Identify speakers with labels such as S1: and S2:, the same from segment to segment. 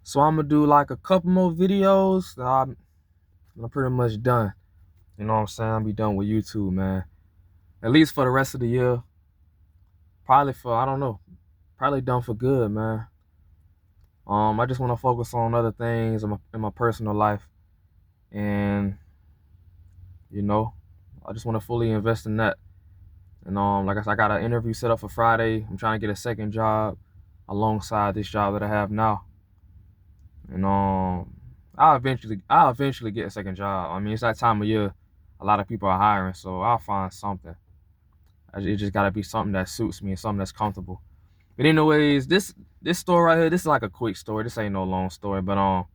S1: So I'm gonna do like a couple more videos. I'm pretty much done. You know what I'm saying? I'll be done with YouTube, man. At least for the rest of the year. Probably for I don't know. Probably done for good, man. I just want to focus on other things in my personal life, and you know, I just want to fully invest in that. And like I said, I got an interview set up for Friday. I'm trying to get a second job alongside this job that I have now. And I'll eventually get a second job. I mean, it's that time of year. A lot of people are hiring, so I'll find something. It just gotta be something that suits me and something that's comfortable. But anyways, this story right here, this is like a quick story. This ain't no long story, but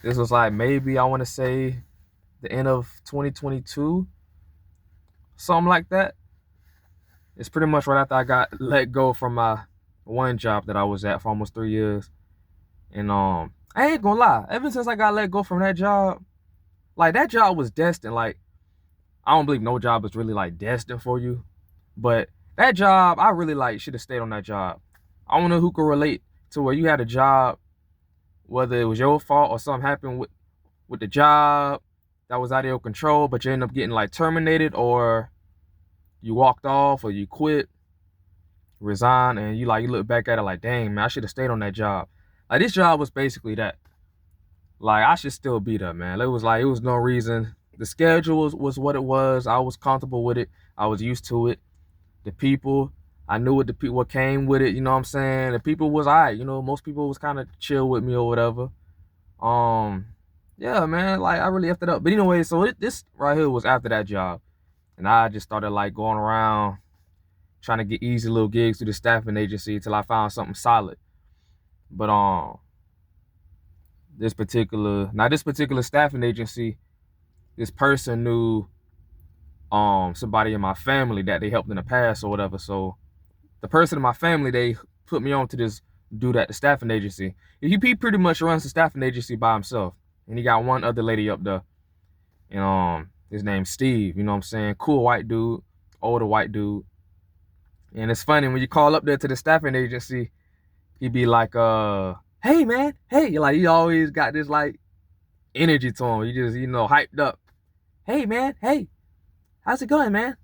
S1: this was like maybe I want to say the end of 2022, something like that. It's pretty much right after I got let go from my one job that I was at for almost 3 years. And I ain't gonna lie, ever since I got let go from that job, like that job was destined. Like I don't believe no job is really like destined for you, but that job I really like should have stayed on that job. I don't know who could relate to where you had a job, whether it was your fault or something happened with the job that was out of your control, but you end up getting like terminated, or you walked off, or you quit, resigned, and you look back at it like, dang man, I should have stayed on that job. Like this job was basically that. Like I should still be there, man. It was no reason. The schedule was what it was. I was comfortable with it. I was used to it. The people, I knew what the people what came with it. You know what I'm saying? The people was alright. You know, most people was kind of chill with me or whatever. Um, yeah, man. Like I really effed it up. But anyway, so this right here was after that job, and I just started like going around trying to get easy little gigs through the staffing agency till I found something solid. But this particular staffing agency, this person knew somebody in my family that they helped in the past or whatever. So the person in my family, they put me on to this dude at the staffing agency. He pretty much runs the staffing agency by himself, and he got one other lady up there, and his name's Steve. You know what I'm saying? Cool white dude, older white dude. And it's funny when you call up there to the staffing agency, he be like, hey man, hey, like he always got this like energy to him. He just, hyped up. Hey man, hey, how's it going, man?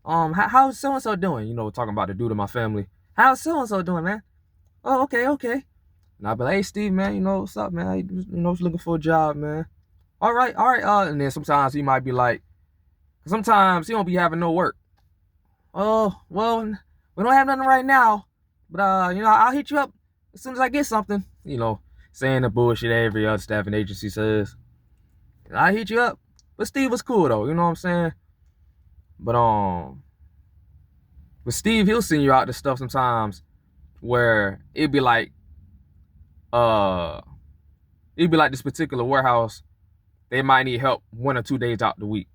S1: How's so and so doing? Talking about the dude in my family. How's so and so doing, man? Oh, okay, okay. And I'll be like, hey Steve, man, what's up, man? Just looking for a job, man. All right, all right. And then sometimes he might be like, sometimes he don't be having no work. Oh, well, we don't have nothing right now, but I'll hit you up as soon as I get something. Saying the bullshit every other staffing agency says. I'll hit you up. But Steve was cool though, you know what I'm saying? But with Steve, he'll send you out to stuff sometimes where uh it'd be like this particular warehouse, they might need help 1 or 2 days out the week.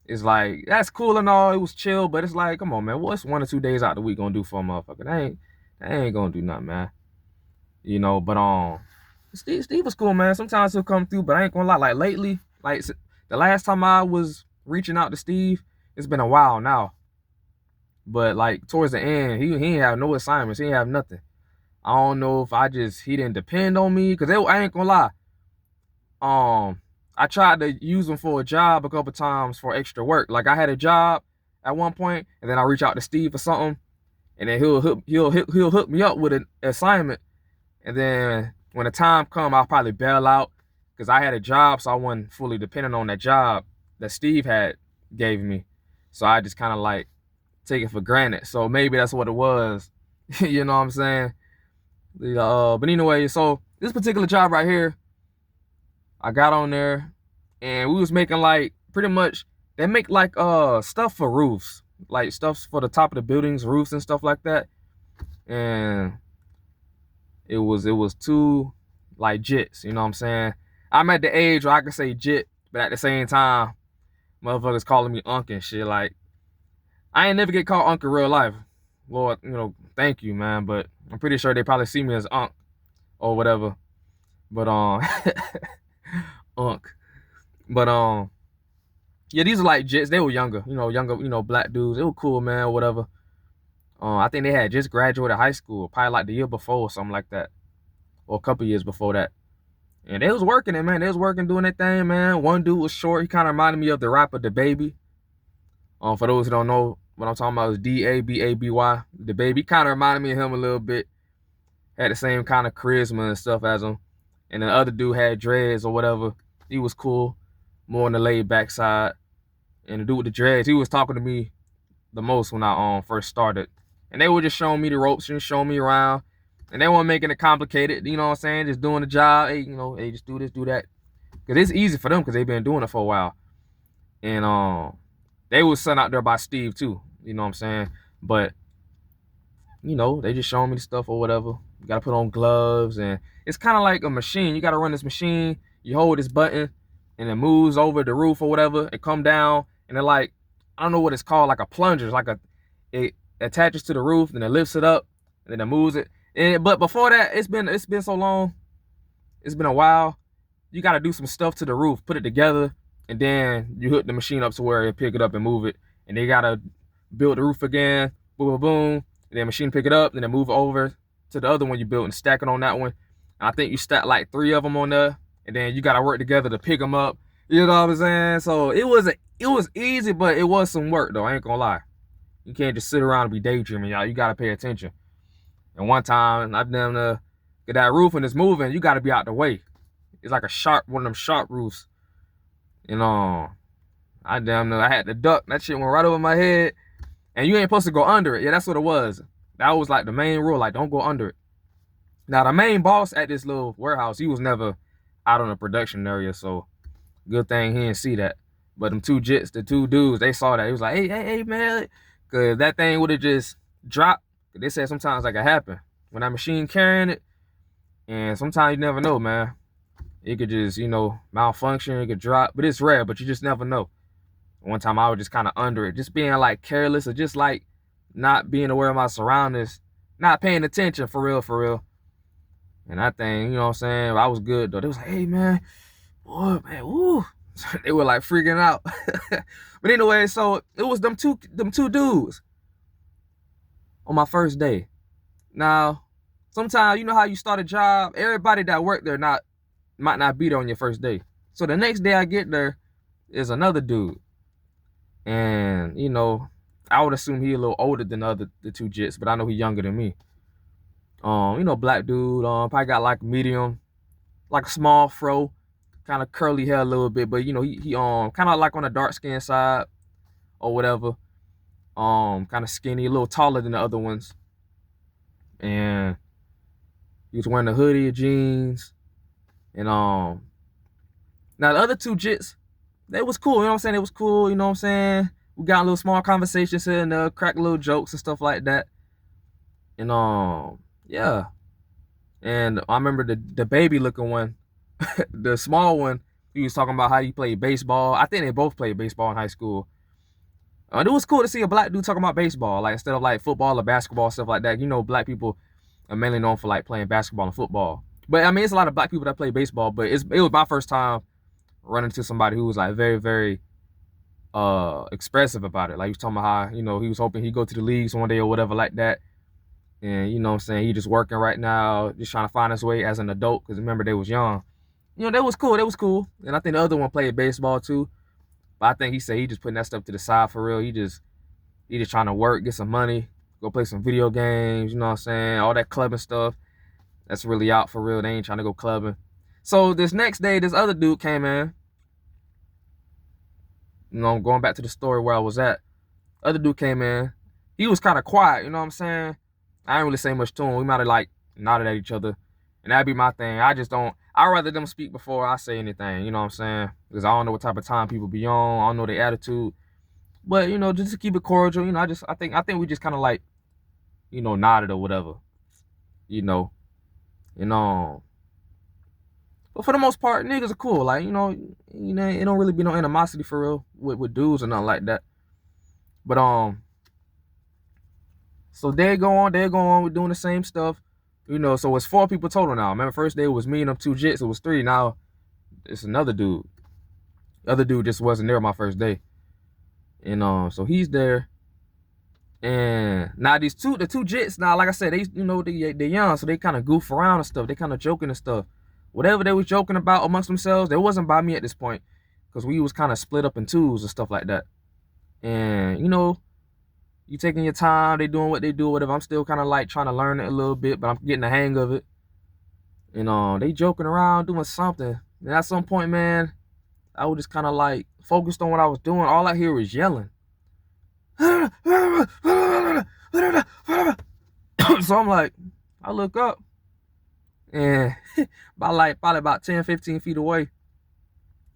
S1: It's like that's cool and all, it was chill, but it's like, come on, man, what's 1 or 2 days out the week gonna do for a motherfucker? That ain't gonna do nothing, man. But Steve was cool, man. Sometimes he'll come through, but I ain't gonna lie. Like lately, like the last time I was reaching out to Steve, it's been a while now. But like towards the end, he ain't have no assignments. He ain't have nothing. I don't know if he didn't depend on me, cause I ain't gonna lie. I tried to use him for a job a couple times for extra work. Like I had a job at one point, and then I reach out to Steve for something, and then he'll hook me up with an assignment, and then when the time come, I'll probably bail out because I had a job, so I wasn't fully dependent on that job that Steve had gave me. So I just kind of like take it for granted. So maybe that's what it was. You know what I'm saying? But anyway, so this particular job right here, I got on there, and we was making like pretty much they make like stuff for roofs, like stuff for the top of the buildings, roofs and stuff like that. And it was two like jits, you know what I'm saying? I'm at the age where I can say jit, but at the same time, motherfuckers calling me Unc and shit. Like I ain't never get called Unc in real life. Lord, thank you, man. But I'm pretty sure they probably see me as Unc or whatever. But Unc. But yeah, these are like jits. They were younger, black dudes. They were cool, man, or whatever. I think they had just graduated high school, probably like the year before or something like that. or a couple years before that. And they was working it, man. They was working, doing their thing, man. One dude was short. He kind of reminded me of the rapper The Baby. For those who don't know what I'm talking about, is DABABY. The Baby kind of reminded me of him a little bit. Had the same kind of charisma and stuff as him. And the other dude had dreads or whatever. He was cool, more on the laid back side. And the dude with the dreads, he was talking to me the most when I first started. And they were just showing me the ropes and showing me around. And they weren't making it complicated, you know what I'm saying? Just doing the job. Hey, hey, just do this, do that. Because it's easy for them because they've been doing it for a while. And they was sent out there by Steve too, you know what I'm saying? But, they just showing me the stuff or whatever. You got to put on gloves. And it's kind of like a machine. You got to run this machine. You hold this button and it moves over the roof or whatever. It come down and it I don't know what it's called, like a plunger. It's it attaches to the roof, then it lifts it up, and then it moves it. But before that, it's been so long. It's been a while. You got to do some stuff to the roof, put it together, and then you hook the machine up to where it pick it up and move it. And they got to build the roof again, boom, boom, boom. And then machine pick it up, then they move it over to the other one you built and stack it on that one. And I think you stack like 3 of them on there, and then you got to work together to pick them up. You know what I'm saying? So it was easy, but it was some work though. I ain't gonna lie. You can't just sit around and be daydreaming, y'all. You gotta pay attention. And one time, I damn get that roof and it's moving. You gotta be out the way. It's like one of them sharp roofs. I had to duck. That shit went right over my head. And you ain't supposed to go under it. Yeah, that's what it was. That was like the main rule. Like, don't go under it. Now, the main boss at this little warehouse, he was never out on the production area, so good thing he didn't see that. But them the two dudes, they saw that. He was like, hey, man. Because that thing would have just dropped. They said sometimes that can happen. When that machine carrying it, and sometimes you never know, man. It could just, malfunction. It could drop. But it's rare, but you just never know. One time I was just kind of under it. Just being like careless or just like not being aware of my surroundings. Not paying attention for real. And that thing, you know what I'm saying? I was good, though. They was like, hey, man. Boy, man, woo. They were like freaking out. But anyway, so it was them two dudes on my first day. Now, sometimes you know how you start a job, everybody that worked there might not be there on your first day. So the next day I get there is another dude. And, I would assume he a little older than the two jits, but I know he younger than me. Black dude, probably got like medium, like a small fro. Kind of curly hair a little bit, but he kind of like on the dark skin side or whatever. Kind of skinny, a little taller than the other ones. And he was wearing a hoodie, jeans, and now the other two jits, they was cool. You know what I'm saying? It was cool. You know what I'm saying? We got a little small conversations here and there, crack little jokes and stuff like that. And yeah. And I remember the baby looking one. The small one, he was talking about how he played baseball. I think they both played baseball in high school. It was cool to see a black dude talking about baseball, like instead of like football or basketball, stuff like that. Black people are mainly known for like playing basketball and football. But I mean, it's a lot of black people that play baseball. But it was my first time running into somebody who was like very, very expressive about it. Like he was talking about how he was hoping he'd go to the leagues one day or whatever like that. And you know what I'm saying, he just working right now, just trying to find his way as an adult. Because remember, they was young. That was cool. And I think the other one played baseball too. But I think he said he just putting that stuff to the side for real. He just trying to work, get some money, go play some video games, you know what I'm saying? All that clubbing stuff. That's really out for real. They ain't trying to go clubbing. So this next day, this other dude came in. Going back to the story where I was at. Other dude came in. He was kind of quiet, you know what I'm saying? I ain't really say much to him. We might have like nodded at each other. And that'd be my thing. I'd rather them speak before I say anything, you know what I'm saying? Because I don't know what type of time people be on. I don't know their attitude. But, just to keep it cordial, I think we just kind of like, nodded or whatever. But for the most part, niggas are cool. Like, it don't really be no animosity for real with dudes or nothing like that. But so they go on, we're doing the same stuff. So it's 4 people total now. Remember, first day it was me and them 2 jits. It was 3. Now it's another dude. The other dude just wasn't there my first day. And so he's there. And now the two jits, now like I said, they young, so they kind of goof around and stuff. They kind of joking and stuff. Whatever they was joking about amongst themselves, they wasn't by me at this point, because we was kind of split up in twos and stuff like that. And you taking your time, they doing what they do, whatever. I'm still kind of like trying to learn it a little bit, but I'm getting the hang of it. They joking around doing something. And at some point, man, I was just kind of like focused on what I was doing. All I hear was yelling. So I'm like, I look up, and probably about 10, 15 feet away,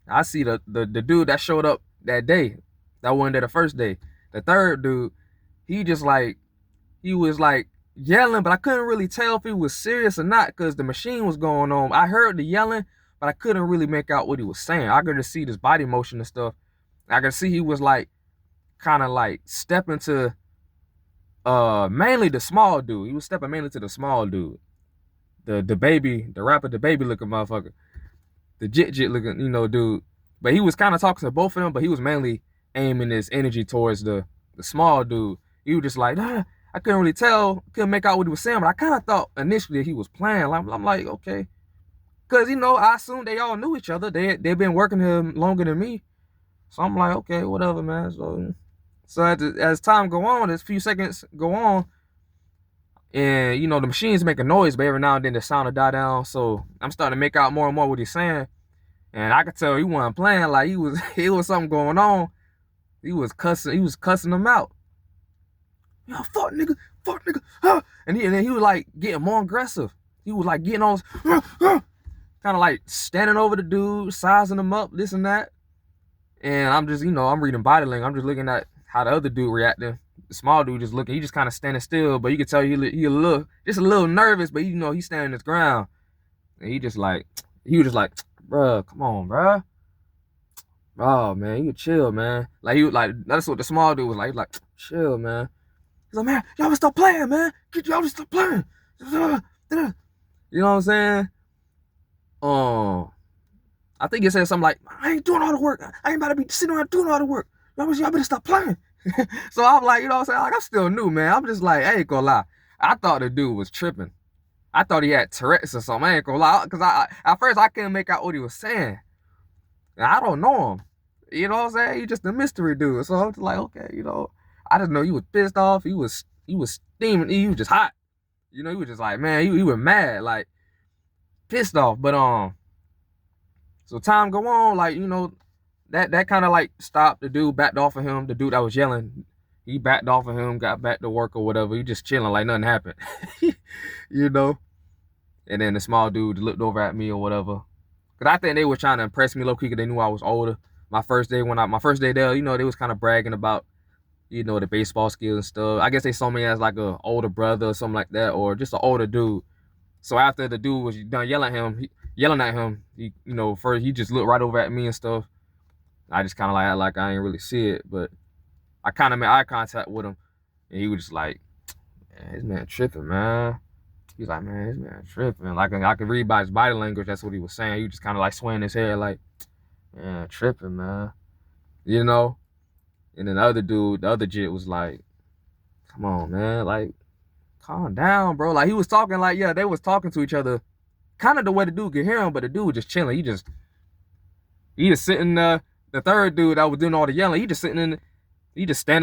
S1: I see the dude that showed up that day. That wasn't there the first day. The third dude, he was like yelling, but I couldn't really tell if he was serious or not, because the machine was going on. I heard the yelling, but I couldn't really make out what he was saying. I could just see this body motion and stuff. I could see he was like kind of like stepping to mainly the small dude. He was stepping mainly to the small dude. The rapper, the baby looking motherfucker. The jit looking, dude. But he was kind of talking to both of them, but he was mainly aiming his energy towards the small dude. He was just like, I couldn't really tell, couldn't make out what he was saying, but I kind of thought initially he was playing. I'm like, okay. Because, I assumed they all knew each other. They've been working here longer than me. So I'm like, okay, whatever, man. So as time go on, as few seconds go on, and, the machine's making noise, but every now and then the sound will die down. So I'm starting to make out more and more what he's saying. And I could tell he wasn't playing. Like, it was something going on. He was cussing them out. Yo, fuck nigga, huh? And then he was like getting more aggressive. He was like getting on, kind of like standing over the dude, sizing him up, this and that. And I'm just, I'm reading body language. I'm just looking at how the other dude reacted. The small dude just looking. He just kind of standing still, but you can tell he a little nervous, but he's standing his ground. And he was just like, bruh, come on, bruh. Oh man, you chill, man. Like that's what the small dude was like. He was like, chill, man. He's like, man, y'all stop playing, man. Y'all just stop playing. You know what I'm saying? I think he said something like, I ain't doing all the work. I ain't about to be sitting around doing all the work. Y'all better stop playing. So I'm like, you know what I'm saying? Like, I'm still new, man. I'm just like, I ain't gonna lie. I thought the dude was tripping. I thought he had Tourette's or something. I ain't gonna lie. Because at first I couldn't make out what he was saying. And I don't know him. You know what I'm saying? He's just a mystery dude. So I'm just like, okay, I just know he was pissed off. He was steaming. He was just hot. He was just like, man, he was mad, like pissed off. But so time go on, like, that kind of like stopped. The dude backed off of him. The dude that was yelling, he backed off of him, got back to work or whatever. He just chilling like nothing happened. And then the small dude looked over at me or whatever. Cause I think they were trying to impress me low key, cause they knew I was older. My first day there, they was kind of bragging about, the baseball skills and stuff. I guess they saw me as like a older brother or something like that, or just an older dude. So after the dude was done yelling at him, first he just looked right over at me and stuff. I just kind of like I didn't really see it, but I kind of made eye contact with him, and he was just like, man, this man tripping, man. He's like, man, this man tripping. Like, I could read by his body language, that's what he was saying. He was just kind of like swaying his head like, man, tripping, man. And then the other dude, the other jit was like, come on, man, like, calm down, bro. Like, he was talking like, yeah, they was talking to each other, kind of the way the dude could hear him, but the dude was just chilling. He just sitting there. The third dude that was doing all the yelling, he just standing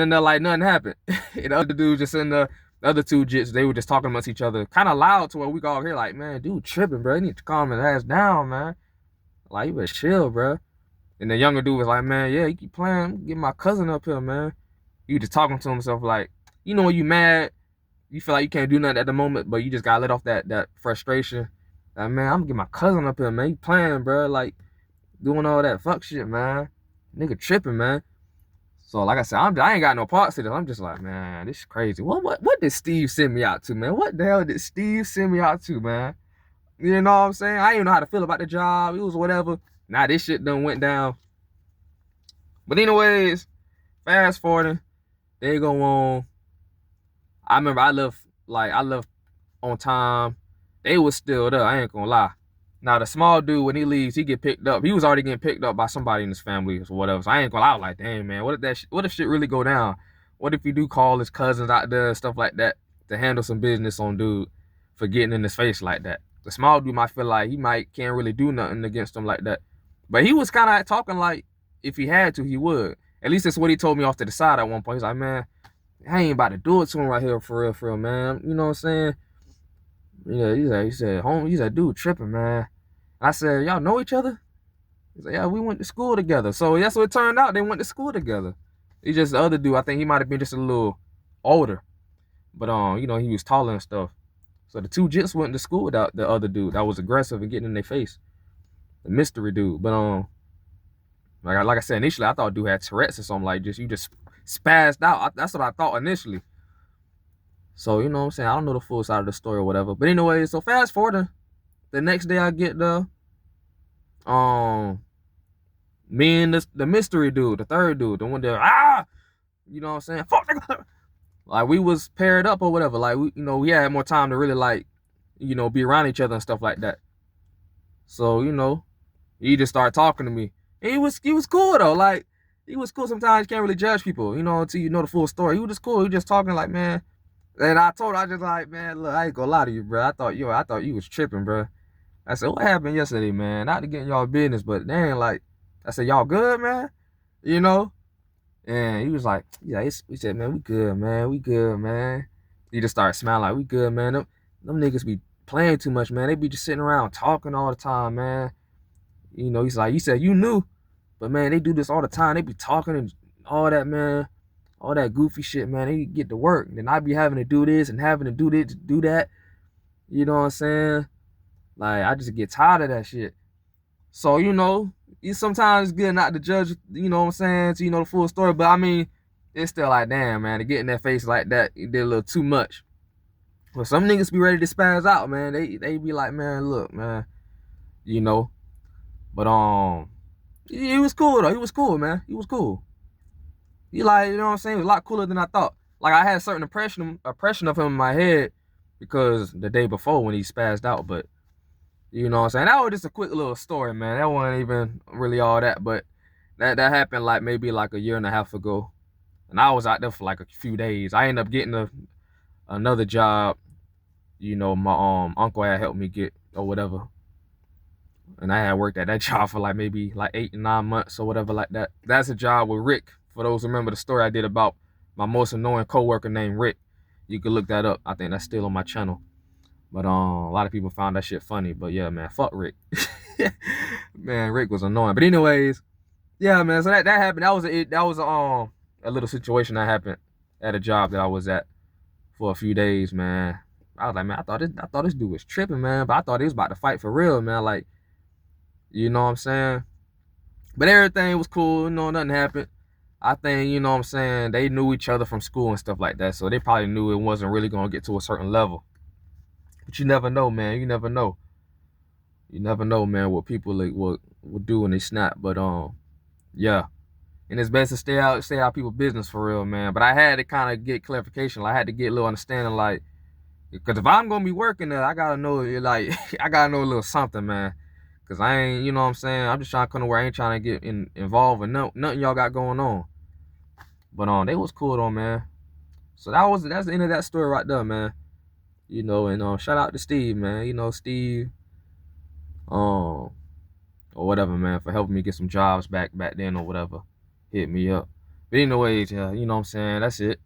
S1: there like nothing happened. And the other dude just sitting there. The other two jits, they were just talking amongst each other, kind of loud to where we could all hear, like, man, dude tripping, bro. You need to calm his ass down, man. Like, you better chill, bro. And the younger dude was like, man, yeah, you keep playing, get my cousin up here, man. You just talking to himself like, when you mad, you feel like you can't do nothing at the moment, but you just gotta let off that frustration. Like, man, I'm gonna get my cousin up here, man. You playing, bro, like, doing all that fuck shit, man. Nigga tripping, man. So like I said, I ain't got no parts to this. I'm just like, man, this is crazy. What did Steve send me out to, man? What the hell did Steve send me out to, man? You know what I'm saying? I didn't even know how to feel about the job. It was whatever. Now this shit done went down. But anyways, fast forwarding, they go on. I remember I left on time. They was still there. I ain't gonna lie. Now the small dude, when he leaves, he get picked up. He was already getting picked up by somebody in his family or whatever. So I ain't gonna lie. I was like, damn, man, what if shit really go down? what if he do call his cousins out there and stuff like that to handle some business on dude for getting in his face like that? The small dude might feel like he might can't really do nothing against him like that. But he was kind of talking like if he had to, he would. At least that's what he told me off to the side at one point. He's like, man, I ain't about to do it to him right here for real, man. You know what I'm saying? Yeah, he said, homie, he said, dude, tripping, man. I said, y'all know each other? He said, yeah, we went to school together. So that's what it turned out. They went to school together. He just the other dude. I think he might have been just a little older, but he was taller and stuff. So the two jits went to school without the other dude that was aggressive and getting in their face, the mystery dude. But like I said initially, I thought dude had Tourette's or something like just you just spazzed out. That's what I thought initially. So you know what I'm saying. I don't know the full side of the story or whatever. But anyway, so fast forward, the next day I get um me and the mystery dude, the third dude, the one that you know what I'm saying, fuck nigga. Like we was paired up or whatever. Like we had more time to really like, be around each other and stuff like that. So, he just started talking to me. And he was cool though. Like he was cool. Sometimes you can't really judge people, until you know the full story. He was just cool. He was just talking like, man. And I just like, man, look, I ain't gonna lie to you, bro. I thought you was tripping, bro. I said, what happened yesterday, man? Not to get in y'all business, but dang, like, I said, y'all good, man? You know? And he was like, yeah, he said, man, we good, man. We good, man. He just started smiling like, we good, man. Them niggas be playing too much, man. They be just sitting around talking all the time, man. He's like, he said, you knew, but man, they do this all the time. They be talking and all that, man. All that goofy shit, man. They get to work. And then I be having to do this and having to do this, do that. You know what I'm saying? Like, I just get tired of that shit. So, it's sometimes good not to judge, you know what I'm saying, to the full story. But I mean, it's still like, damn, man, to get in that face like that, it did a little too much. But some niggas be ready to spaz out, man. They be like, man, look, man, you know. But he was cool though. He was cool, man. He was cool. He like, you know what I'm saying? He was a lot cooler than I thought. Like I had a certain impression of him in my head because the day before when he spazzed out, but you know what I'm saying? That was just a quick little story, man. That wasn't even really all that, but that happened like maybe like a year and a half ago. And I was out there for like a few days. I ended up getting another job, my uncle had helped me get or whatever. And I had worked at that job for like maybe like 8 to 9 months or whatever like that. That's a job with Rick. For those who remember the story I did about my most annoying coworker named Rick. You can look that up. I think that's still on my channel. But a lot of people found that shit funny. But yeah, man, fuck Rick. Man, Rick was annoying. But anyways, yeah, man. So that happened. That was a little situation that happened at a job that I was at for a few days, man. I was like, man, I thought this dude was tripping, man. But I thought he was about to fight for real, man. Like, you know what I'm saying? But everything was cool. Nothing happened. I think, you know what I'm saying, they knew each other from school and stuff like that. So they probably knew it wasn't really going to get to a certain level. But you never know, man. You never know. You never know, man, what people like will do when they snap. But yeah. And it's best to stay out people's business for real, man. But I had to kind of get clarification. Like, I had to get a little understanding, like, because if I'm gonna be working there, I gotta know, like, I gotta know a little something, man. Because I ain't, you know what I'm saying? I'm just trying to come to where I ain't trying to get involved with nothing y'all got going on. But they was cool though, man. So that's the end of that story right there, man. And shout out to Steve, man. Steve, or whatever, man, for helping me get some jobs back then or whatever. Hit me up. But anyways, yeah, you know what I'm saying? That's it.